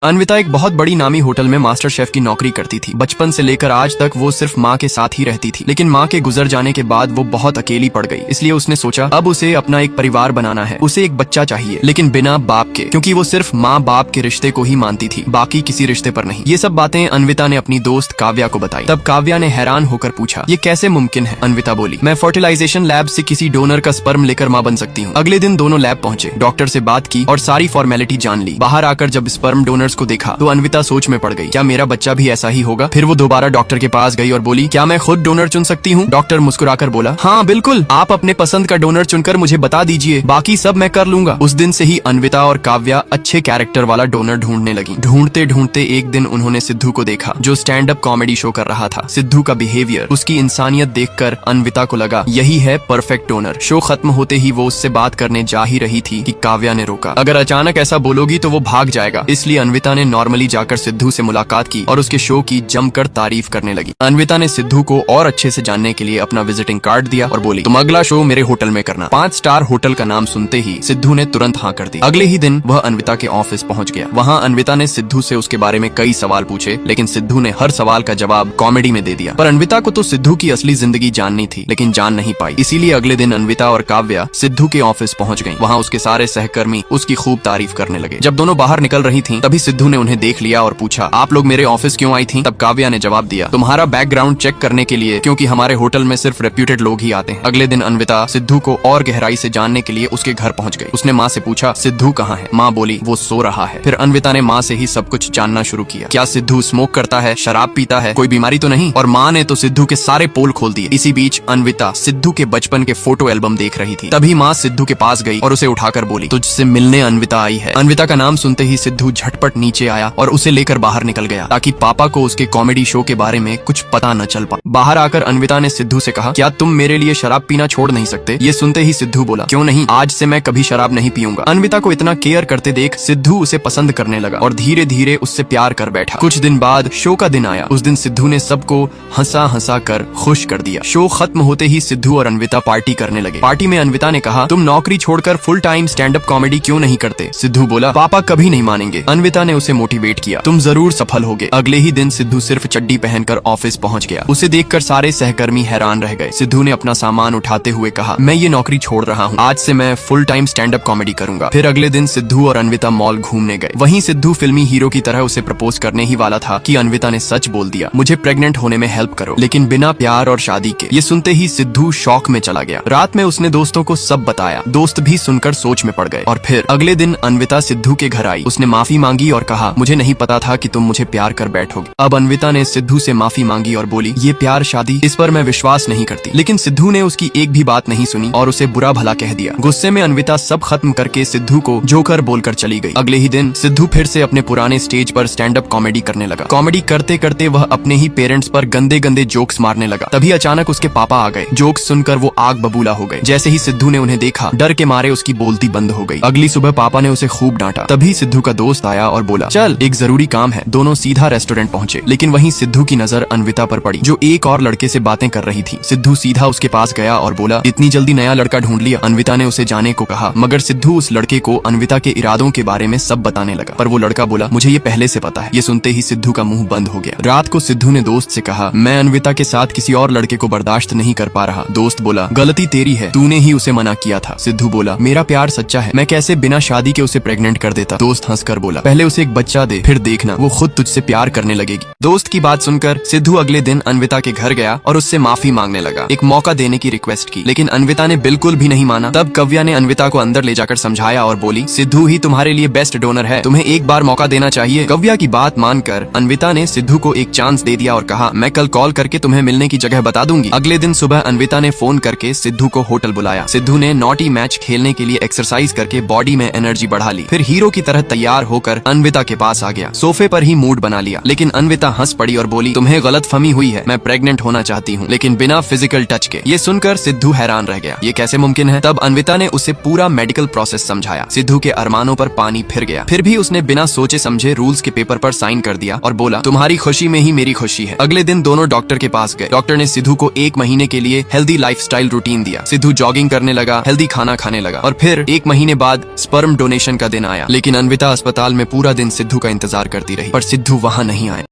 अन्विता एक बहुत बड़ी नामी होटल में मास्टर शेफ की नौकरी करती थी। बचपन से लेकर आज तक वो सिर्फ माँ के साथ ही रहती थी, लेकिन माँ के गुजर जाने के बाद वो बहुत अकेली पड़ गई। इसलिए उसने सोचा अब उसे अपना एक परिवार बनाना है। उसे एक बच्चा चाहिए, लेकिन बिना बाप के, क्योंकि वो सिर्फ माँ बाप के रिश्ते को ही मानती थी, बाकी किसी रिश्ते पर नहीं। ये सब बातें अन्विता ने अपनी दोस्त काव्या को बताई। तब काव्या ने हैरान होकर पूछा, ये कैसे मुमकिन है? अन्विता बोली, मैं फर्टिलाइजेशन लैब से किसी डोनर का स्पर्म लेकर माँ बन सकती हूँ। अगले दिन दोनों लैब पहुंचे, डॉक्टर से बात की और सारी फॉर्मेलिटी जान ली। बाहर आकर जब स्पर्म डोनर्स को देखा तो अन्विता सोच में पड़ गई, क्या मेरा बच्चा भी ऐसा ही होगा? फिर वो दोबारा डॉक्टर के पास गई और बोली, क्या मैं खुद डोनर चुन सकती हूँ? डॉक्टर मुस्कुराकर बोला, हाँ बिल्कुल, आप अपने पसंद का डोनर चुनकर मुझे बता दीजिए, बाकी सब मैं कर लूंगा। उस दिन से ही अन्विता और काव्या अच्छे कैरेक्टर वाला डोनर ढूंढने लगी। ढूंढते ढूंढते एक दिन उन्होंने सिद्धू को देखा, जो स्टैंड अप कॉमेडी शो कर रहा था। सिद्धू का बिहेवियर, उसकी इंसानियत देखकर अन्विता को लगा यही है परफेक्ट डोनर। शो खत्म होते ही वो उससे बात करने जा ही रही थी कि काव्या ने रोका, अगर अचानक ऐसा बोलोगी तो वो भाग जाएगा। इसलिए अन्विता ने नॉर्मली जाकर सिद्धू से मुलाकात की और उसके शो की जमकर तारीफ करने लगी। अन्विता ने सिद्धू को और अच्छे से जानने के लिए अपना विजिटिंग कार्ड दिया और बोली, तुम अगला शो मेरे होटल में करना। 5 स्टार होटल का नाम सुनते ही सिद्धू ने तुरंत हाँ कर दी। अगले ही दिन वह अन्विता के ऑफिस पहुंच गया। वहां अन्विता ने सिद्धू से उसके बारे में कई सवाल पूछे, लेकिन सिद्धू ने हर सवाल का जवाब कॉमेडी में दे दिया। पर अन्विता को तो सिद्धू की असली जिंदगी जाननी थी, लेकिन जान नहीं पाई। इसीलिए अगले दिन अन्विता और काव्या सिद्धू के ऑफिस पहुंच गयी। वहाँ उसके सारे सहकर्मी उसकी खूब तारीफ करने लगे। जब दोनों बाहर निकल रही थी तभी सिद्धू ने उन्हें देख लिया और पूछा, आप लोग मेरे ऑफिस क्यों आई थी? तब काव्या ने जवाब दिया, तुम्हारा बैकग्राउंड चेक करने के लिए, क्योंकि हमारे होटल में सिर्फ रेप्यूटेड लोग ही आते हैं। अगले दिन अन्विता सिद्धू को और गहराई से जानने के लिए उसके घर पहुंच गई। उसने माँ से पूछा, सिद्धू कहाँ है? माँ बोली, वो सो रहा है। फिर अन्विता ने माँ से ही सब कुछ जानना शुरू किया। क्या सिद्धू स्मोक करता है, शराब पीता है, कोई बीमारी तो नहीं? और माँ ने तो सिद्धू के सारे पोल खोल दिए। इसी बीच अन्विता सिद्धू के बचपन के फोटो एल्बम देख रही थी। तभी माँ सिद्धू के पास गई और उसे उठाकर बोली, तुझसे मिलने अन्विता आई है। अन्विता का नाम सुनते ही सिद्धू झटपट नीचे आया और उसे लेकर बाहर निकल गया, ताकि पापा को उसके कॉमेडी शो के बारे में कुछ पता न चल पाए। बाहर आकर अन्विता ने सिद्धू से कहा, क्या तुम मेरे लिए शराब पीना छोड़ नहीं सकते? ये सुनते ही सिद्धू बोला, क्यों नहीं, आज से मैं कभी शराब नहीं पीऊंगा। अन्विता को इतना केयर करते देख सिद्धू उसे पसंद करने लगा और धीरे धीरे उससे प्यार कर बैठा। कुछ दिन बाद शो का दिन आया। उस दिन सिद्धू ने सबको हंसा हंसा कर खुश कर दिया। शो खत्म होते ही सिद्धू और अन्विता पार्टी करने लगे। पार्टी में अन्विता ने कहा, तुम नौकरी छोड़कर full time stand up comedy क्यों नहीं करते? सिद्धू बोला, पापा कभी नहीं मानेंगे। अन्विता ने उसे मोटिवेट किया, तुम जरूर सफल होगे। अगले ही दिन सिद्धू सिर्फ चड्डी पहनकर ऑफिस पहुंच गया। उसे देखकर सारे सहकर्मी हैरान रह गए। सिद्धू ने अपना सामान उठाते हुए कहा, मैं ये नौकरी छोड़ रहा हूँ, आज से मैं full time stand up comedy करूंगा। फिर अगले दिन सिद्धू और अन्विता मॉल घूमने गए। वहीं सिद्धू फिल्मी हीरो की तरह उसे प्रपोज करने ही वाला था कि अन्विता ने सच बोल दिया, मुझे प्रेग्नेंट होने में हेल्प करो, लेकिन बिना प्यार और शादी के। ये सुनते ही सिद्धू शॉक में चला गया। रात में उसने दोस्तों को सब बताया। दोस्त भी सुनकर सोच में पड़ गए। और फिर अगले दिन अन्विता सिद्धू के घर आई। उसने माफी मांगी और कहा, मुझे नहीं पता था कि तुम मुझे प्यार कर बैठोगे। अब अन्विता ने सिद्धू से माफी मांगी और बोली, ये प्यार शादी, इस पर मैं विश्वास नहीं करती। लेकिन सिद्धू ने उसकी एक भी बात नहीं सुनी और उसे बुरा भला कह दिया। गुस्से में अन्विता सब खत्म करके सिद्धू को जोकर बोलकर चली गई। अगले ही दिन सिद्धू फिर से अपने पुराने स्टेज पर स्टैंड अप कॉमेडी करने लगा। कॉमेडी करते करते वह अपने ही पेरेंट्स पर गंदे गंदे जोक्स मारने लगा। तभी अचानक उसके पापा आ गए। जोक्स सुनकर वो आग बबूला हो गए। जैसे ही सिद्धू ने उन्हें देखा, डर के मारे उसकी बोलती बंद हो गई। अगली सुबह पापा ने उसे खूब डांटा। तभी सिद्धू का दोस्त आया और बोला, चल एक जरूरी काम है। दोनों सीधा रेस्टोरेंट पहुंचे, लेकिन वहीं सिद्धू की नजर अन्विता पर पड़ी, जो एक और लड़के से बातें कर रही थी। सिद्धू सीधा उसके पास गया और बोला, इतनी जल्दी नया लड़का ढूंढ लिया? अन्विता ने उसे जाने को कहा, मगर सिद्धू उस लड़के को अन्विता के इरादों के बारे में सब बताने लगा। पर वो लड़का बोला, मुझे ये पहले से पता है। ये सुनते ही सिद्धू का मुंह बंद हो गया। रात को सिद्धू ने दोस्त से कहा, मैं अन्विता के साथ किसी और लड़के को बर्दाश्त नहीं कर पा रहा। दोस्त बोला, गलती तेरी है, तूने ही उसे मना किया था। सिद्धू बोला, मेरा प्यार सच्चा है, मैं कैसे बिना शादी के उसे प्रेग्नेंट कर देता? दोस्त हंसकर बोला, पहले उसे एक बच्चा दे, फिर देखना वो खुद तुझसे प्यार करने लगेगी। दोस्त की बात सुनकर सिद्धू अगले दिन अन्विता के घर गया और उससे माफी मांगने लगा, एक मौका देने की रिक्वेस्ट की। लेकिन अन्विता ने बिल्कुल भी नहीं माना। तब काव्या ने अन्विता को अंदर ले जाकर समझाया और बोली, सिद्धू ही तुम्हारे लिए बेस्ट डोनर है, तुम्हें एक बार मौका देना चाहिए। काव्या की बात मानकर अन्विता ने सिद्धू को एक चांस दे दिया और कहा, मैं कल कॉल करके तुम्हें मिलने की जगह बता दूंगी। अगले दिन सुबह अन्विता ने फोन करके सिद्धू को होटल बुलाया। सिद्धू ने नॉटी मैच खेलने के लिए एक्सरसाइज करके बॉडी में एनर्जी बढ़ा ली। फिर हीरो की तरह तैयार होकर अन्विता के पास आ गया। सोफे पर ही मूड बना लिया। लेकिन अन्विता हंस पड़ी और बोली, तुम्हें गलतफहमी हुई है, मैं प्रेग्नेंट होना चाहती हूँ, लेकिन बिना फिजिकल टच के। ये सुनकर सिद्धू हैरान रह गया, ये कैसे मुमकिन है? तब अन्विता ने उसे पूरा मेडिकल प्रोसेस समझाया। सिद्धू के अरमानों पर पानी फिर गया। फिर भी उसने बिना सोचे समझे रूल्स के पेपर पर साइन कर दिया और बोला, तुम्हारी खुशी में ही मेरी खुशी है। अगले दिन दोनों डॉक्टर के पास गए। डॉक्टर ने सिद्धू को 1 महीने के लिए हेल्दी लाइफस्टाइल रूटीन दिया। सिद्धू जॉगिंग करने लगा, हेल्दी खाना खाने लगा और फिर 1 महीने बाद स्पर्म डोनेशन का दिन आया। लेकिन अन्विता अस्पताल में पूरा पूरा दिन सिद्धू का इंतजार करती रही, पर सिद्धू वहाँ नहीं आए।